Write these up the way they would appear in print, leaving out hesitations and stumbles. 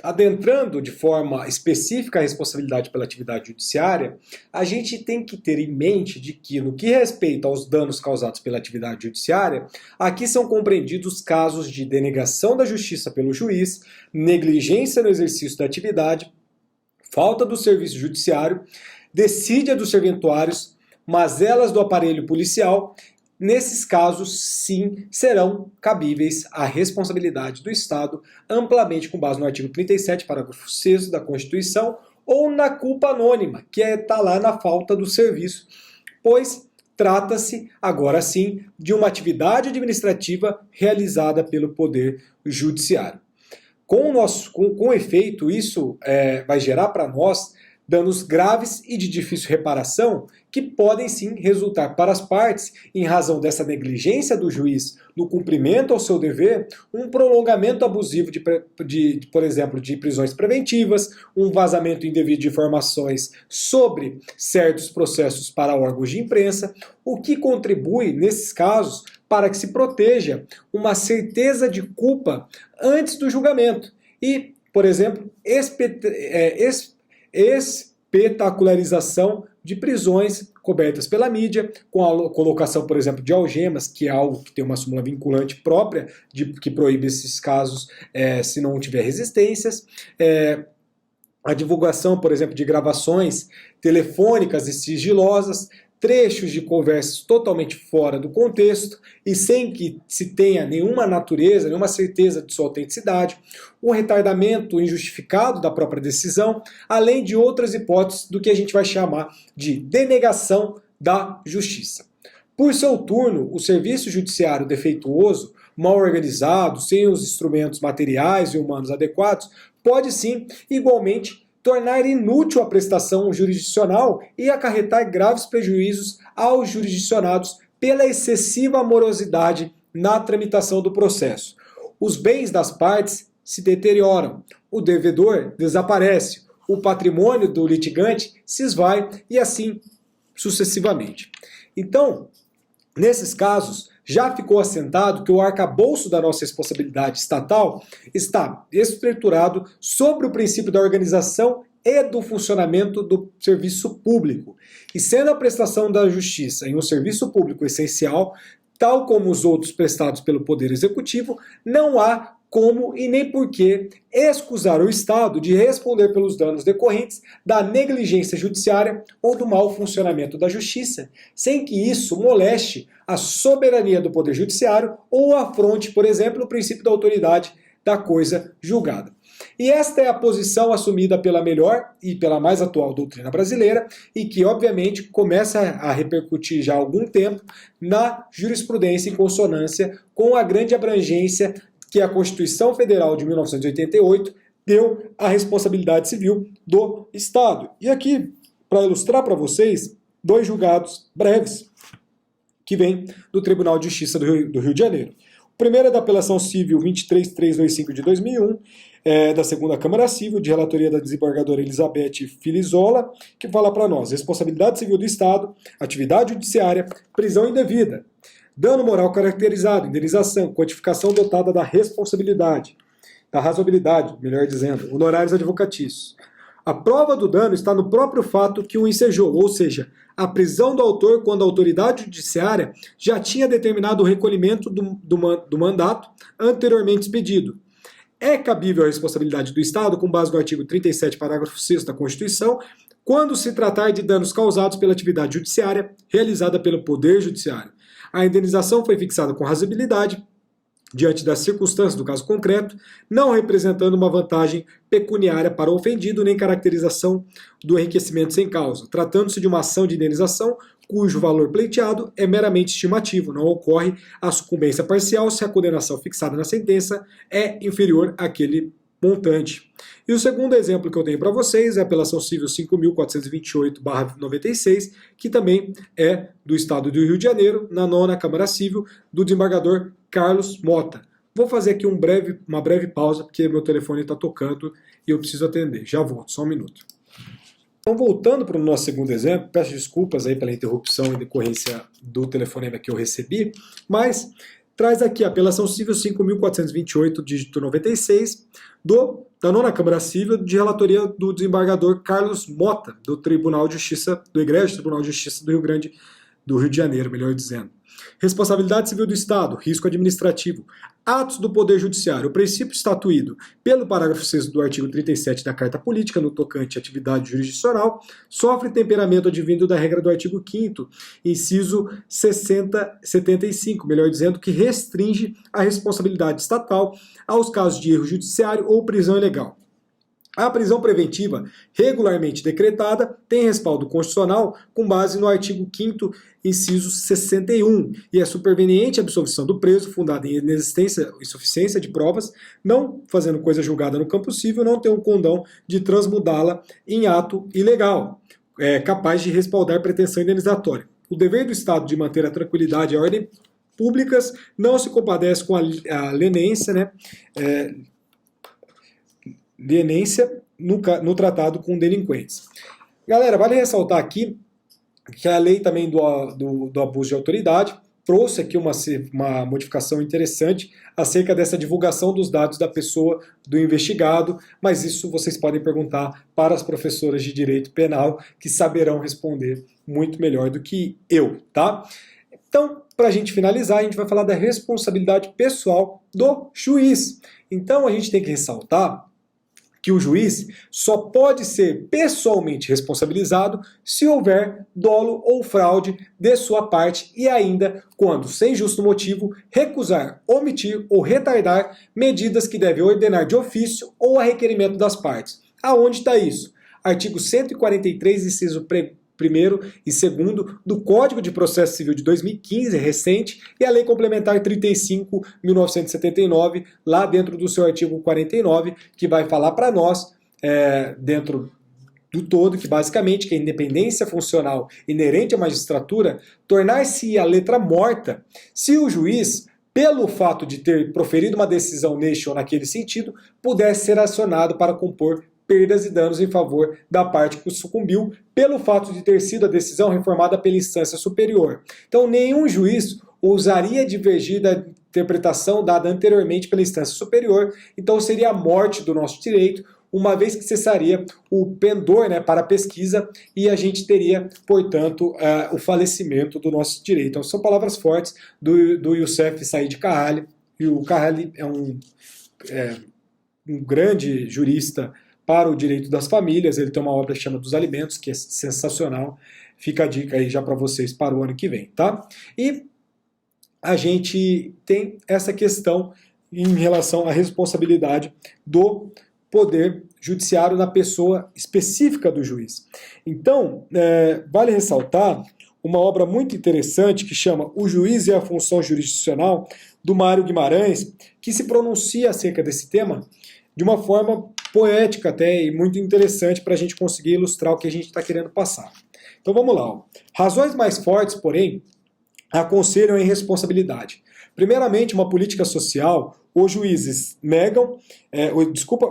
adentrando de forma específica a responsabilidade pela atividade judiciária, a gente tem que ter em mente de que, no que respeita aos danos causados pela atividade judiciária, aqui são compreendidos casos de denegação da justiça pelo juiz, negligência no exercício da atividade, falta do serviço judiciário, desídia dos serventuários, mazelas do aparelho policial. Nesses casos, sim, serão cabíveis à responsabilidade do Estado, amplamente com base no artigo 37, parágrafo 6º da Constituição, ou na culpa anônima, que está lá na falta do serviço, pois trata-se, agora sim, de uma atividade administrativa realizada pelo Poder Judiciário. Com efeito, isso vai gerar para nós danos graves e de difícil reparação que podem sim resultar para as partes, em razão dessa negligência do juiz no cumprimento ao seu dever, um prolongamento abusivo por exemplo, de prisões preventivas, um vazamento indevido de informações sobre certos processos para órgãos de imprensa, o que contribui, nesses casos, para que se proteja uma certeza de culpa antes do julgamento e, por exemplo, espetacularização de prisões cobertas pela mídia, com a colocação, por exemplo, de algemas, que é algo que tem uma súmula vinculante própria, que proíbe esses casos se não tiver resistências, a divulgação, por exemplo, de gravações telefônicas e sigilosas, trechos de conversas totalmente fora do contexto e sem que se tenha nenhuma natureza, nenhuma certeza de sua autenticidade, o retardamento injustificado da própria decisão, além de outras hipóteses do que a gente vai chamar de denegação da justiça. Por seu turno, o serviço judiciário defeituoso, mal organizado, sem os instrumentos materiais e humanos adequados, pode sim, igualmente, tornar inútil a prestação jurisdicional e acarretar graves prejuízos aos jurisdicionados pela excessiva morosidade na tramitação do processo. Os bens das partes se deterioram, o devedor desaparece, o patrimônio do litigante se esvai e assim sucessivamente. Então, nesses casos, já ficou assentado que o arcabouço da nossa responsabilidade estatal está estruturado sobre o princípio da organização e do funcionamento do serviço público. E sendo a prestação da justiça em um serviço público essencial, tal como os outros prestados pelo Poder Executivo, não há como e nem por que excusar o Estado de responder pelos danos decorrentes da negligência judiciária ou do mau funcionamento da justiça, sem que isso moleste a soberania do Poder Judiciário ou afronte, por exemplo, o princípio da autoridade da coisa julgada. E esta é a posição assumida pela melhor e pela mais atual doutrina brasileira e que, obviamente, começa a repercutir já há algum tempo na jurisprudência em consonância com a grande abrangência que a Constituição Federal de 1988 deu à responsabilidade civil do Estado. E aqui, para ilustrar para vocês, dois julgados breves que vêm do Tribunal de Justiça do Rio de Janeiro. O primeiro é da Apelação Civil 23325 de 2001, da Segunda Câmara Civil, de relatoria da desembargadora Elizabeth Filizola, que fala para nós: responsabilidade civil do Estado, atividade judiciária, prisão indevida, dano moral caracterizado, indenização, quantificação dotada da responsabilidade, da razoabilidade, melhor dizendo, honorários advocatícios. A prova do dano está no próprio fato que o ensejou, ou seja, a prisão do autor quando a autoridade judiciária já tinha determinado o recolhimento do mandato anteriormente expedido. É cabível a responsabilidade do Estado, com base no artigo 37, parágrafo 6º da Constituição, quando se tratar de danos causados pela atividade judiciária realizada pelo Poder Judiciário. A indenização foi fixada com razoabilidade, diante das circunstâncias do caso concreto, não representando uma vantagem pecuniária para o ofendido, nem caracterização do enriquecimento sem causa, tratando-se de uma ação de indenização cujo valor pleiteado é meramente estimativo, não ocorre a sucumbência parcial se a condenação fixada na sentença é inferior àquele montante. E o segundo exemplo que eu tenho para vocês é a Apelação Civil 5.428/96, que também é do Estado do Rio de Janeiro, na 9ª Câmara Civil, do desembargador Carlos Mota. Vou fazer aqui uma breve pausa, porque meu telefone está tocando e eu preciso atender. Já volto, só um minuto. Então, voltando para o nosso segundo exemplo, peço desculpas aí pela interrupção em decorrência do telefonema que eu recebi, mas traz aqui a apelação civil 5.428, dígito 96, da nona Câmara Civil, de relatoria do desembargador Carlos Mota, do Tribunal de Justiça, do Egrégio Tribunal de Justiça do Rio de Janeiro, melhor dizendo. Responsabilidade civil do Estado, risco administrativo, atos do Poder Judiciário. O princípio estatuído pelo parágrafo 6º do artigo 37 da Carta Política, no tocante à atividade jurisdicional, sofre temperamento advindo da regra do artigo 5º, inciso 75, melhor dizendo, que restringe a responsabilidade estatal aos casos de erro judiciário ou prisão ilegal. A prisão preventiva, regularmente decretada, tem respaldo constitucional com base no artigo 5º, inciso 61, e é superveniente a absolvição do preso, fundada em inexistência e insuficiência de provas, não fazendo coisa julgada no campo civil, não tem um condão de transmudá-la em ato ilegal, capaz de respaldar pretensão indenizatória. O dever do Estado de manter a tranquilidade e a ordem públicas não se compadece com a leniência, leniência no tratado com delinquentes. Galera, vale ressaltar aqui que a lei também do abuso de autoridade trouxe aqui uma modificação interessante acerca dessa divulgação dos dados da pessoa, do investigado, mas isso vocês podem perguntar para as professoras de direito penal, que saberão responder muito melhor do que eu, tá? Então, para a gente finalizar, a gente vai falar da responsabilidade pessoal do juiz. Então, a gente tem que ressaltar que o juiz só pode ser pessoalmente responsabilizado se houver dolo ou fraude de sua parte e ainda quando, sem justo motivo, recusar, omitir ou retardar medidas que deve ordenar de ofício ou a requerimento das partes. Aonde está isso? Artigo 143, inciso 1º e 2º do Código de Processo Civil de 2015, recente, e a Lei Complementar 35.1979, lá dentro do seu artigo 49, que vai falar para nós, dentro do todo, que basicamente que a independência funcional inerente à magistratura tornar-se a letra morta se o juiz, pelo fato de ter proferido uma decisão neste ou naquele sentido, pudesse ser acionado para compor perdas e danos em favor da parte que sucumbiu pelo fato de ter sido a decisão reformada pela instância superior. Então, nenhum juiz ousaria divergir da interpretação dada anteriormente pela instância superior, então seria a morte do nosso direito, uma vez que cessaria o pendor para a pesquisa e a gente teria, portanto, o falecimento do nosso direito. Então, são palavras fortes do Youssef Said Kahali, e o Kahali é um grande jurista para o direito das famílias. Ele tem uma obra que chama Dos Alimentos, que é sensacional. Fica a dica aí já para vocês para o ano que vem, tá? E a gente tem essa questão em relação à responsabilidade do poder judiciário na pessoa específica do juiz. Então, vale ressaltar uma obra muito interessante que chama O Juiz e a Função Jurisdicional, do Mário Guimarães, que se pronuncia acerca desse tema de uma forma poética até e muito interessante para a gente conseguir ilustrar o que a gente está querendo passar. Então vamos lá. Ó. Razões mais fortes, porém, aconselham a irresponsabilidade. Primeiramente, uma política social, os juízes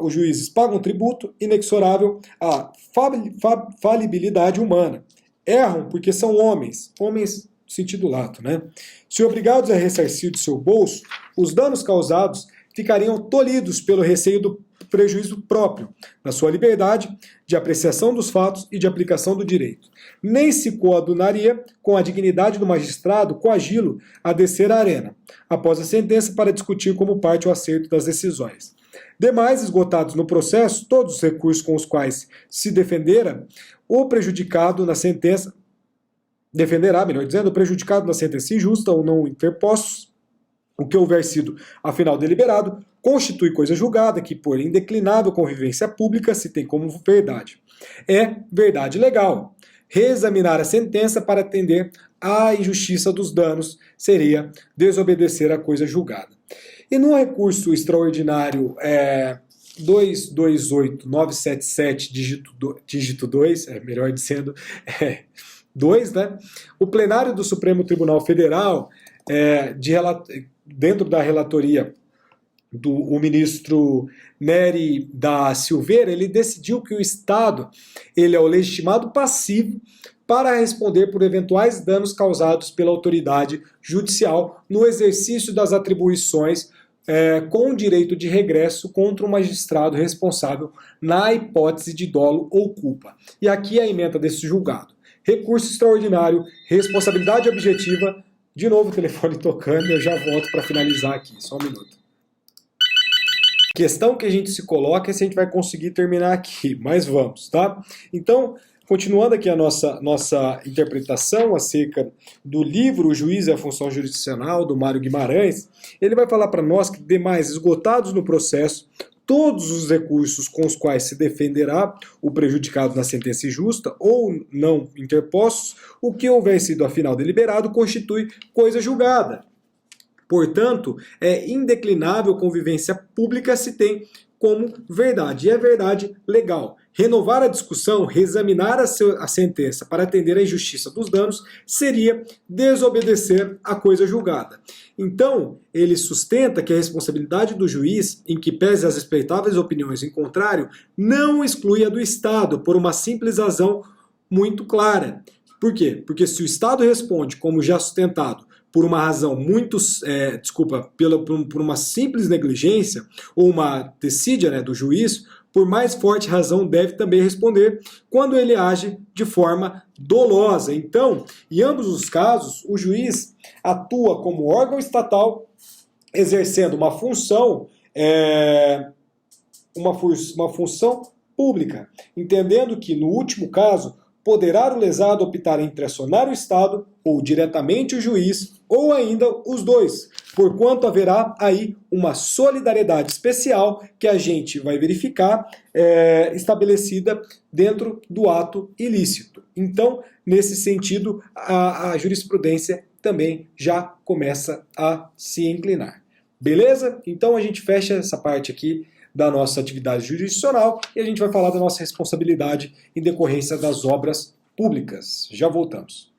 os juízes pagam tributo inexorável à falibilidade humana. Erram porque são homens no sentido lato, né? Se obrigados a ressarcir de seu bolso, os danos causados ficariam tolhidos pelo receio do prejuízo próprio, na sua liberdade de apreciação dos fatos e de aplicação do direito. Nem se coadunaria com a dignidade do magistrado coagi-lo a descer à arena, após a sentença, para discutir como parte o acerto das decisões. Demais, esgotados no processo todos os recursos com os quais se defendera, o prejudicado na sentença, o prejudicado na sentença injusta ou não interpostos, o que houver sido, afinal, deliberado, constitui coisa julgada que, por indeclinável convivência pública, se tem como verdade. É verdade legal. Reexaminar a sentença para atender à injustiça dos danos seria desobedecer a coisa julgada. E no recurso extraordinário 228977, dígito 2, melhor dizendo, 2, né? O plenário do Supremo Tribunal Federal, dentro da relatoria o ministro Nery da Silveira, ele decidiu que o Estado ele é o legitimado passivo para responder por eventuais danos causados pela autoridade judicial no exercício das atribuições com direito de regresso contra o magistrado responsável na hipótese de dolo ou culpa. E aqui a ementa desse julgado. Recurso extraordinário, responsabilidade objetiva. De novo o telefone tocando, eu já volto para finalizar aqui, só um minuto. Questão que a gente se coloca é se a gente vai conseguir terminar aqui, mas vamos, tá? Então, continuando aqui a nossa interpretação acerca do livro O Juiz e a Função Jurisdicional, do Mário Guimarães, ele vai falar para nós que, demais esgotados no processo, todos os recursos com os quais se defenderá o prejudicado na sentença injusta ou não interpostos, o que houver sido afinal deliberado constitui coisa julgada. Portanto, é indeclinável convivência pública se tem como verdade. E é verdade legal. Renovar a discussão, reexaminar a sentença para atender à injustiça dos danos, seria desobedecer a coisa julgada. Então, ele sustenta que a responsabilidade do juiz, em que pese as respeitáveis opiniões em contrário, não exclui a do Estado, por uma simples razão muito clara. Por quê? Porque se o Estado responde, como já sustentado, por uma razão por uma simples negligência, ou uma decídia do juiz, por mais forte razão deve também responder quando ele age de forma dolosa. Então, em ambos os casos, o juiz atua como órgão estatal, exercendo uma função pública, entendendo que, no último caso, poderá o lesado optar entre acionar o Estado ou diretamente o juiz, ou ainda os dois, porquanto haverá aí uma solidariedade especial que a gente vai verificar estabelecida dentro do ato ilícito. Então, nesse sentido, a jurisprudência também já começa a se inclinar. Beleza? Então a gente fecha essa parte aqui da nossa atividade jurisdicional e a gente vai falar da nossa responsabilidade em decorrência das obras públicas. Já voltamos.